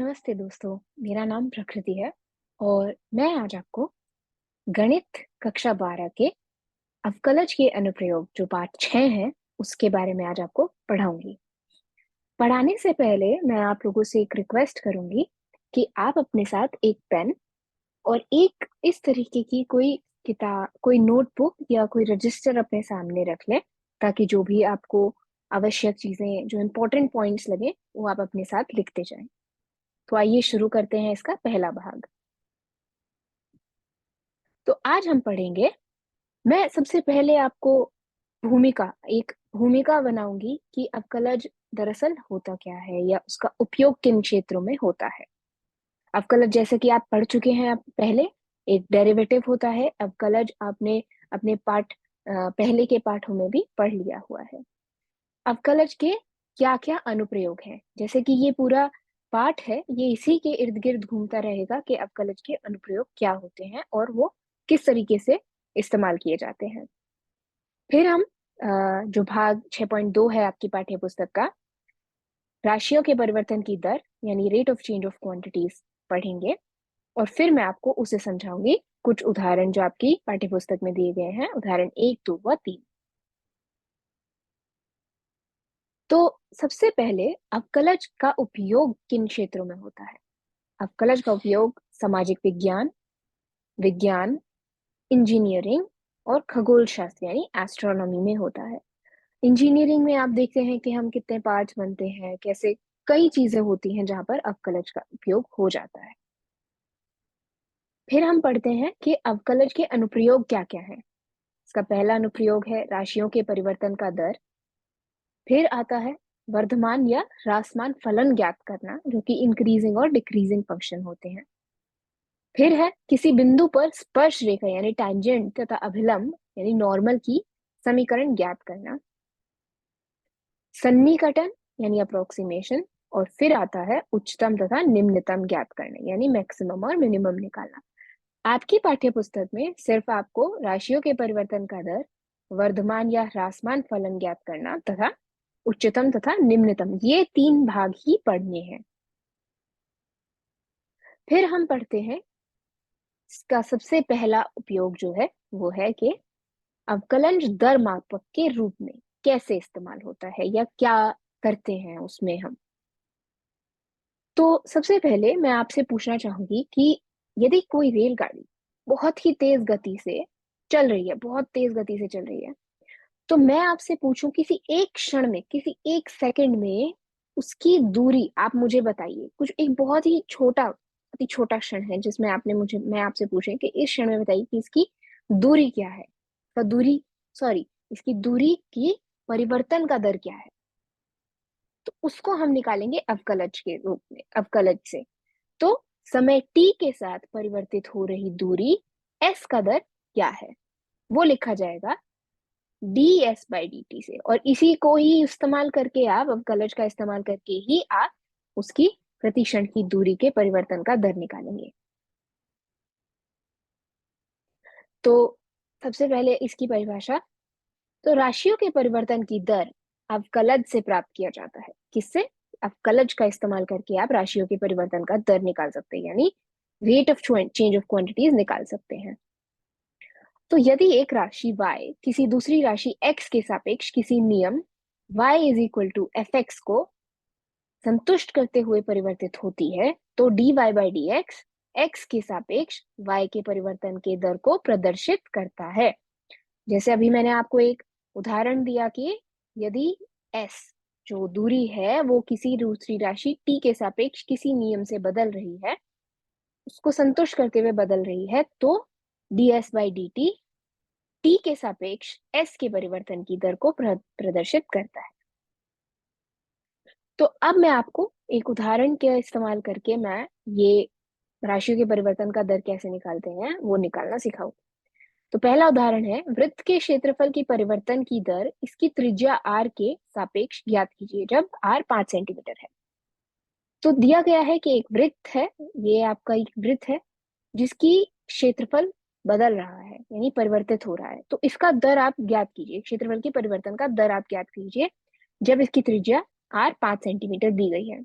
नमस्ते दोस्तों, मेरा नाम प्रकृति है और मैं आज आपको गणित कक्षा 12 के अवकलज के अनुप्रयोग जो पाठ 6 है, उसके बारे में आज आपको पढ़ाऊंगी। पढ़ाने से पहले मैं आप लोगों से एक रिक्वेस्ट करूंगी कि आप अपने साथ एक पेन और एक इस तरीके की कोई किताब, कोई नोटबुक या कोई रजिस्टर अपने सामने रख लें, ताकि जो भी आपको आवश्यक चीजें, जो इम्पोर्टेंट पॉइंट्स लगे, वो आप अपने साथ लिखते जाएं। तो आइए शुरू करते हैं इसका पहला भाग। तो आज हम पढ़ेंगे। मैं सबसे पहले आपको एक भूमिका बनाऊंगी कि अवकलज दरअसल होता क्या है या उसका उपयोग किन क्षेत्रों में होता है। अवकलज जैसे कि आप पढ़ चुके हैं, आप पहले एक डेरिवेटिव होता है अवकलज, आपने अपने पहले के पाठों में भी पढ़ लिया हुआ है। अवकलज के क्या क्या अनुप्रयोग हैं, जैसे कि ये पूरा पाठ है, ये इसी के इर्द गिर्द घूमता रहेगा कि अवकलज के अनुप्रयोग क्या होते हैं और वो किस तरीके से इस्तेमाल किए जाते हैं। फिर हम जो भाग 6.2 है आपकी पाठ्य पुस्तक का, राशियों के परिवर्तन की दर यानी rate of change of quantities पढ़ेंगे। और फिर मैं आपको उसे समझाऊंगी, कुछ उदाहरण जो आपकी पाठ्य पुस्तक में दिए गए हैं, उदाहरण 1, 2 व 3। तो सबसे पहले अवकलज का उपयोग किन क्षेत्रों में होता है। अवकलज का उपयोग सामाजिक विज्ञान, विज्ञान, इंजीनियरिंग और खगोल शास्त्र यानी एस्ट्रोनॉमी में होता है। इंजीनियरिंग में आप देखते हैं कि हम कितने पार्ट्स बनते हैं, कैसे कई चीजें होती हैं जहां पर अवकलज का उपयोग हो जाता है। फिर हम पढ़ते हैं कि अवकलज के अनुप्रयोग क्या क्या है। इसका पहला अनुप्रयोग है राशियों के परिवर्तन का दर। फिर आता है वर्धमान या ह्रासमान फलन ज्ञात करना, जो कि इंक्रीजिंग और डिक्रीजिंग फंक्शन होते हैं। फिर है किसी बिंदु पर स्पर्श रेखा यानी टैंजेंट तथा अभिलंब यानी नॉर्मल की समीकरण ज्ञात करना, सन्निकटन यानी अप्रोक्सीमेशन। और फिर आता है उच्चतम तथा निम्नतम ज्ञात करना यानी मैक्सिमम और मिनिमम निकालना। आपकी पाठ्य पुस्तक में सिर्फ आपको राशियों के परिवर्तन का दर, वर्धमान या ह्रासमान फलन ज्ञात करना तथा उच्चतम तथा निम्नतम, ये 3 भाग ही पढ़ने हैं। फिर हम पढ़ते हैं इसका सबसे पहला उपयोग जो है वो है कि अवकलन दर मापक के रूप में कैसे इस्तेमाल होता है या क्या करते हैं उसमें हम। तो सबसे पहले मैं आपसे पूछना चाहूंगी कि यदि कोई रेलगाड़ी बहुत ही तेज गति से चल रही है, बहुत तेज गति से चल रही है, तो मैं आपसे पूछूं किसी एक क्षण में, किसी एक सेकंड में उसकी दूरी आप मुझे बताइए। कुछ एक बहुत ही छोटा, अति छोटा क्षण है जिसमें मैं आपसे पूछे कि इस क्षण में बताइए कि इसकी दूरी क्या है, इसका दूरी सॉरी इसकी दूरी की परिवर्तन का दर क्या है। तो उसको हम निकालेंगे अवकलज के रूप में, अवकलज से। तो समय t के साथ परिवर्तित हो रही दूरी s का दर क्या है, वो लिखा जाएगा ds/dt से। और इसी को ही इस्तेमाल करके आप, अवकलज का इस्तेमाल करके ही आप उसकी प्रतिक्षण की दूरी के परिवर्तन का दर निकालेंगे। तो सबसे पहले इसकी परिभाषा। तो राशियों के परिवर्तन की दर अवकलज से प्राप्त किया जाता है। किससे? अवकलज का इस्तेमाल करके आप राशियों के परिवर्तन का दर निकाल सकते हैं, यानी rate of change of quantities निकाल सकते हैं। तो यदि एक राशि y किसी दूसरी राशि x के सापेक्ष किसी नियम y is equal to f x को संतुष्ट करते हुए परिवर्तित होती है, तो dy by d x x के सापेक्ष y के परिवर्तन के दर को प्रदर्शित करता है। जैसे अभी मैंने आपको एक उदाहरण दिया कि यदि s जो दूरी है वो किसी दूसरी राशि t के सापेक्ष किसी नियम से बदल रही है, उसको संतुष्ट करते हुए बदल रही है, तो ds बाई डी टी के सापेक्ष s के परिवर्तन की दर को प्रदर्शित करता है। तो अब मैं आपको एक उदाहरण के इस्तेमाल करके मैं ये राशियों के परिवर्तन का दर कैसे निकालते हैं वो निकालना सिखाऊं। तो पहला उदाहरण है, वृत्त के क्षेत्रफल की परिवर्तन की दर इसकी त्रिज्या r के सापेक्ष ज्ञात कीजिए जब r 5 सेंटीमीटर है। तो दिया गया है कि एक वृत्त है, ये आपका एक वृत्त है जिसकी क्षेत्रफल बदल रहा है यानी परिवर्तित हो रहा है। तो इसका दर आप ज्ञात कीजिए, क्षेत्रफल के परिवर्तन का दर आप ज्ञात कीजिए जब इसकी त्रिज्या r 5 सेंटीमीटर दी गई है।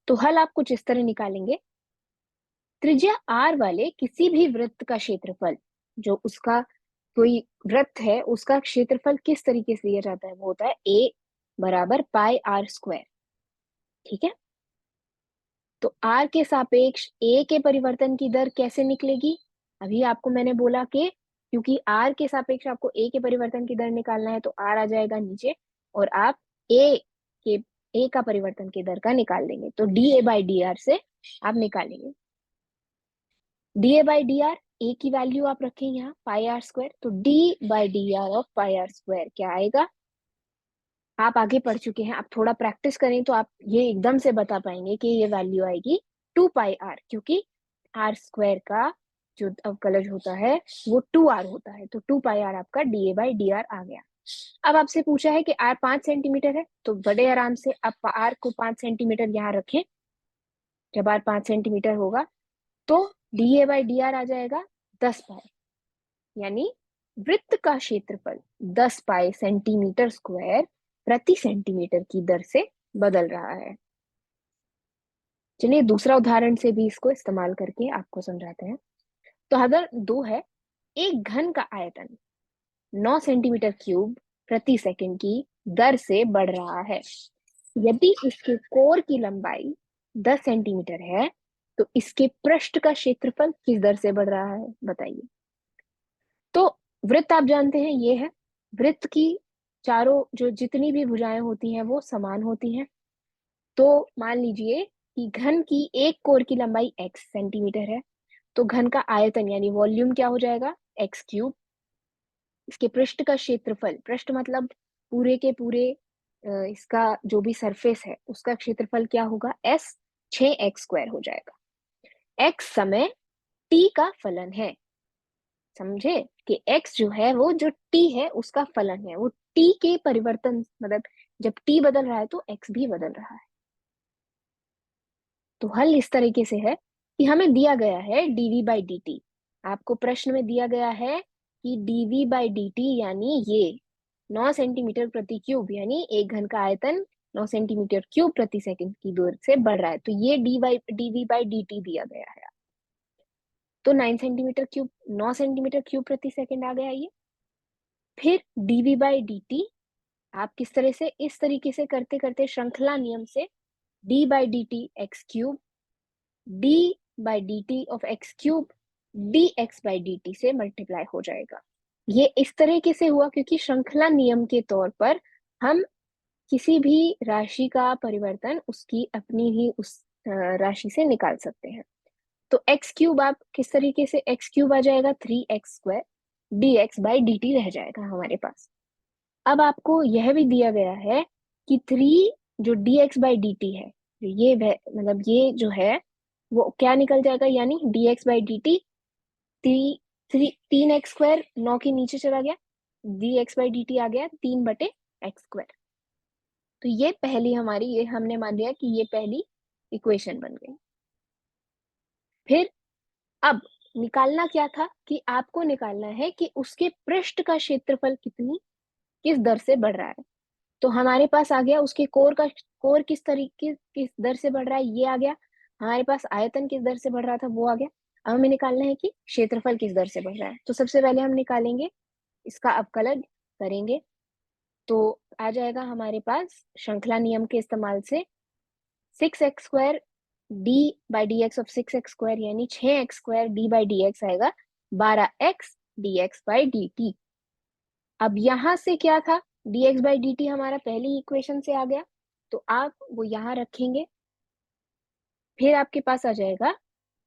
तो हल आप कुछ इस तरह निकालेंगे, त्रिज्या r वाले किसी भी वृत्त का क्षेत्रफल, जो उसका कोई वृत्त है उसका क्षेत्रफल किस तरीके से दिया जाता है, वो होता है a बराबर पाई आर स्क्वायर। ठीक है, तो r के सापेक्ष a के परिवर्तन की दर कैसे निकलेगी? अभी आपको मैंने बोला कि क्योंकि r के सापेक्ष आपको a के परिवर्तन की दर निकालना है, तो r आ जाएगा नीचे और आप के a का परिवर्तन की दर का निकाल देंगे, तो dA बाई dr से आप निकालेंगे। dA बाई dr a की वैल्यू आप रखें यहाँ पाई आर स्क्वायर, तो d by dr of pi r square क्या आएगा? आप आगे पढ़ चुके हैं, आप थोड़ा प्रैक्टिस करें तो आप ये एकदम से बता पाएंगे कि ये वैल्यू आएगी 2 पाई आर, क्योंकि आर स्क्वायर का जो अवकलज होता है वो 2r होता है, तो 2 पाई आर आपका dA बाई dr आ गया। अब आपसे पूछा है कि r 5 सेंटीमीटर है, तो बड़े आराम से आप r को 5 सेंटीमीटर यहाँ रखें। जब r 5 सेंटीमीटर होगा तो dA बाई dr आ जाएगा 10 पाई, यानी वृत्त का क्षेत्रफल 10 पाई सेंटीमीटर स्क्वायर प्रति सेंटीमीटर की दर से बदल रहा है। चलिए दूसरा उदाहरण से भी इसको इस्तेमाल करके आपको समझाते हैं। तो अगर दो है, एक घन का आयतन 9 सेंटीमीटर क्यूब प्रति सेकंड की दर से बढ़ रहा है, यदि इसके कोर की लंबाई 10 सेंटीमीटर है, तो इसके पृष्ठ का क्षेत्रफल किस दर से बढ़ रहा है, बताइए। तो वृत्त आप जानते हैं ये है, वृत्त की चारों जो जितनी भी भुजाएं होती हैं वो समान होती हैं। तो मान लीजिए कि घन की एक कोर की लंबाई x सेंटीमीटर है, तो घन का आयतन यानी वॉल्यूम क्या हो जाएगा, x क्यूब। इसके पृष्ठ का क्षेत्रफल, पृष्ठ मतलब पूरे के पूरे इसका जो भी सरफेस है उसका क्षेत्रफल क्या होगा, s 6x स्क्वायर हो जाएगा। x समय t का फलन है, समझे कि x जो है वो जो t है उसका फलन है, वो t के परिवर्तन मतलब जब t बदल रहा है तो x भी बदल रहा है। तो हल इस तरीके से है कि हमें दिया गया है dv बाई dt, आपको प्रश्न में दिया गया है कि dv बाई dt यानी ये 9 सेंटीमीटर प्रति क्यूब यानी एक घन का आयतन 9 सेंटीमीटर क्यूब प्रति सेकंड की दूर से बढ़ रहा है, तो ये dv बाई dt दिया गया है। तो 9 सेंटीमीटर क्यूब प्रति सेकंड आ गया ये। फिर dv बाई dt आप किस तरह से, इस तरीके से करते करते श्रृंखला नियम से d by d T x cube d by d T of x cube dx by d T से मल्टीप्लाई हो जाएगा। ये इस तरीके से हुआ क्योंकि श्रृंखला नियम के तौर पर हम किसी भी राशि का परिवर्तन उसकी अपनी ही उस राशि से निकाल सकते हैं। तो एक्स क्यूब आप किस तरीके से, एक्स क्यूब आ जाएगा 3x square, dx by d T रह जाएगा हमारे पास। अब आपको यह भी दिया गया है कि 3 जो dx बाई डी टी है, ये मतलब ये जो है वो क्या निकल जाएगा, यानी dx by d T 3x square 9 के नीचे चला गया, dx बाई डी टी आ गया 3/x स्क्वायर। तो ये पहली हमारी, ये हमने मान लिया कि ये पहली इक्वेशन बन गई। फिर अब निकालना क्या था कि आपको निकालना है कि उसके पृष्ठ का क्षेत्रफल कितनी किस दर से बढ़ रहा है। तो हमारे पास आ गया उसके कोर किस तरीके किस दर से बढ़ रहा है, ये आ गया। हमारे पास आयतन किस दर से बढ़ रहा था वो आ गया। अब हमें निकालना है कि क्षेत्रफल किस दर से बढ़ रहा है। तो सबसे पहले हम निकालेंगे, इसका अवकलन करेंगे, तो आ जाएगा हमारे पास श्रृंखला नियम के इस्तेमाल से 6x square D by d x of 6x square यानी 6x square D by d x आएगा 12x dx by d T. अब यहां से क्या था, dx बाई डी टी हमारा पहली इक्वेशन से आ गया, तो आप वो यहाँ रखेंगे। फिर आपके पास आ जाएगा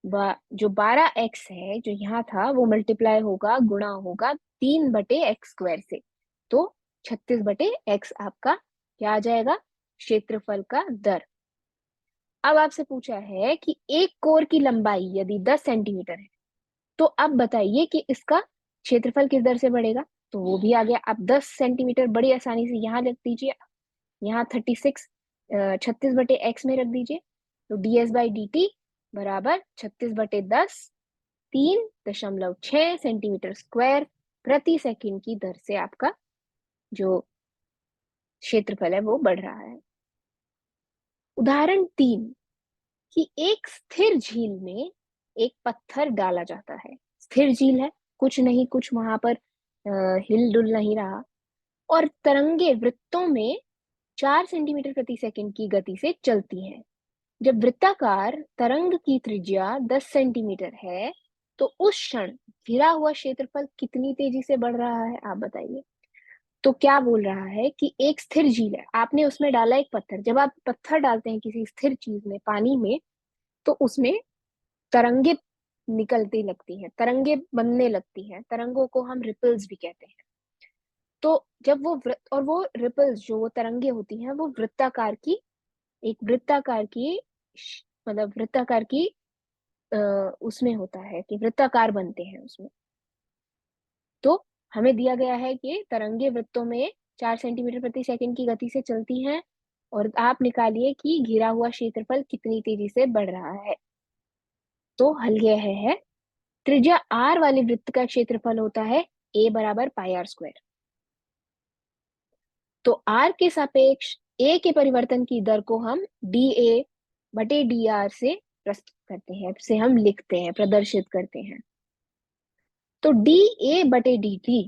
जो 12x है जो यहाँ था वो मल्टीप्लाई होगा, गुणा होगा 3/x स्क्वायर से, तो 36/x आपका क्या आ जाएगा, क्षेत्रफल का दर। अब आपसे पूछा है कि एक कोर की लंबाई यदि 10 सेंटीमीटर है, तो अब बताइए कि इसका क्षेत्रफल किस दर से बढ़ेगा। तो वो भी आ गया, आप 10 सेंटीमीटर बड़ी आसानी से यहाँ रख दीजिए, यहाँ 36 में रख दीजिए, तो ds बाई डी टी बराबर 36/10 3.6 सेंटीमीटर स्क्वायर प्रति सेकंड की दर से आपका जो क्षेत्रफल है वो बढ़ रहा है। उदाहरण 3, कि एक स्थिर झील में एक पत्थर डाला जाता है। स्थिर झील है, कुछ नहीं कुछ वहां पर हिल डुल नहीं रहा, और तरंगे वृत्तों में 4 सेंटीमीटर प्रति सेकंड की गति से चलती हैं। जब वृत्ताकार तरंग की त्रिज्या 10 सेंटीमीटर है, तो उस क्षण घिरा हुआ क्षेत्रफल कितनी तेजी से बढ़ रहा है, आप बताइए। तो क्या बोल रहा है कि एक स्थिर झील है, आपने उसमें डाला एक पत्थर। जब आप पत्थर डालते हैं किसी स्थिर चीज में, पानी में, तो उसमें तरंगे निकलती लगती हैं, तरंगे बनने लगती हैं। तरंगों को हम रिपल्स भी कहते हैं। तो जब वो वृत्त, और वो रिपल्स जो वो तरंगे होती हैं, वो वृत्ताकार की, एक वृत्ताकार की मतलब वृत्ताकार की अ, उसमें होता है कि वृत्ताकार बनते हैं उसमें। तो हमें दिया गया है कि तरंगे वृत्तों में 4 सेंटीमीटर प्रति सेकंड की गति से चलती हैं, और आप निकालिए कि घिरा हुआ क्षेत्रफल कितनी तेजी से बढ़ रहा है। तो हल यह है, त्रिज्या r वाले वृत्त का क्षेत्रफल होता है a बराबर पाई आर स्क्वायर। तो r के सापेक्ष a के परिवर्तन की दर को हम dA बटे dr से प्रस्तुत करते हैं, से हम लिखते हैं, प्रदर्शित करते हैं। तो dA बटे dt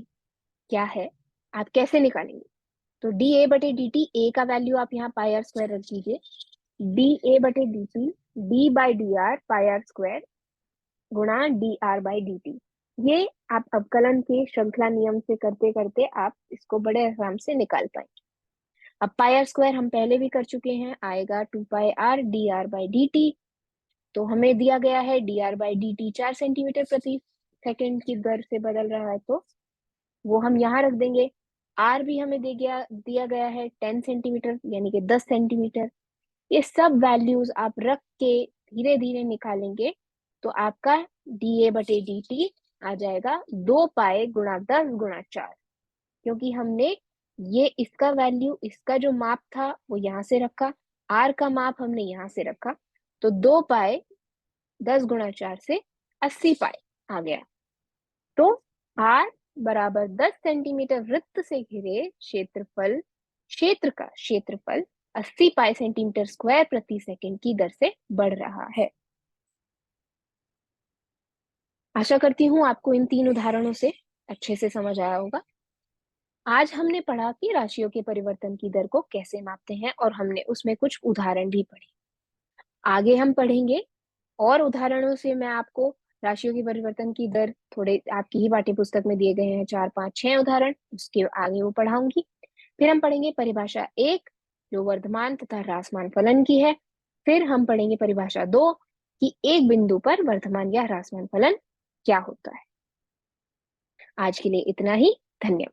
क्या है, आप कैसे निकालेंगे? तो dA बटे dt, a का वैल्यू आप यहाँ पाई आर स्क्वायर रख दीजिए। dA बटे dt d by d r pi r square गुणा d r by d t. ये आप अवकलन के श्रृंखला नियम से करते करते आप इसको बड़े आराम से निकाल पाएंगे। अब पाई आर स्क्वायर हम पहले भी कर चुके हैं, आएगा 2 pi r d r by d t. तो हमें दिया गया है d r by d t 4 centimetre प्रति सेकेंड की दर से बदल रहा है, तो वो हम यहाँ रख देंगे। आर भी हमें दिया गया है 10 सेंटीमीटर, यानी कि 10 सेंटीमीटर। ये सब वैल्यूज आप रख के धीरे धीरे निकालेंगे, तो आपका डी ए बटे डी टी आ जाएगा 2 पाई गुणा 10 गुणा 4। क्योंकि हमने ये इसका वैल्यू, इसका जो माप था वो यहाँ से रखा, आर का माप हमने यहाँ से रखा, तो 2 पाई 10 गुणा 4 से 80 पाई आ गया। तो आर बराबर 10 सेंटीमीटर वृत्त से घिरे क्षेत्रफल, क्षेत्र का क्षेत्रफल 80 पाई सेंटीमीटर स्क्वायर प्रति सेकंड की दर से बढ़ रहा है। आशा करती हूँ आपको इन 3 उदाहरणों से अच्छे से समझ आया होगा। आज हमने पढ़ा कि राशियों के परिवर्तन की दर को कैसे मापते हैं, और हमने उसमें कुछ उदाहरण भी पढ़े। आगे हम पढ़ेंगे और उदाहरणों से मैं आपको राशियों के परिवर्तन की दर, थोड़े आपकी ही पाठ्य पुस्तक में दिए गए हैं 4 5 6 उदाहरण, उसके आगे वो पढ़ाऊंगी। फिर हम पढ़ेंगे परिभाषा 1, जो वर्धमान तथा ह्रासमान फलन की है। फिर हम पढ़ेंगे परिभाषा 2, कि एक बिंदु पर वर्धमान या ह्रासमान फलन क्या होता है। आज के लिए इतना ही। धन्यवाद।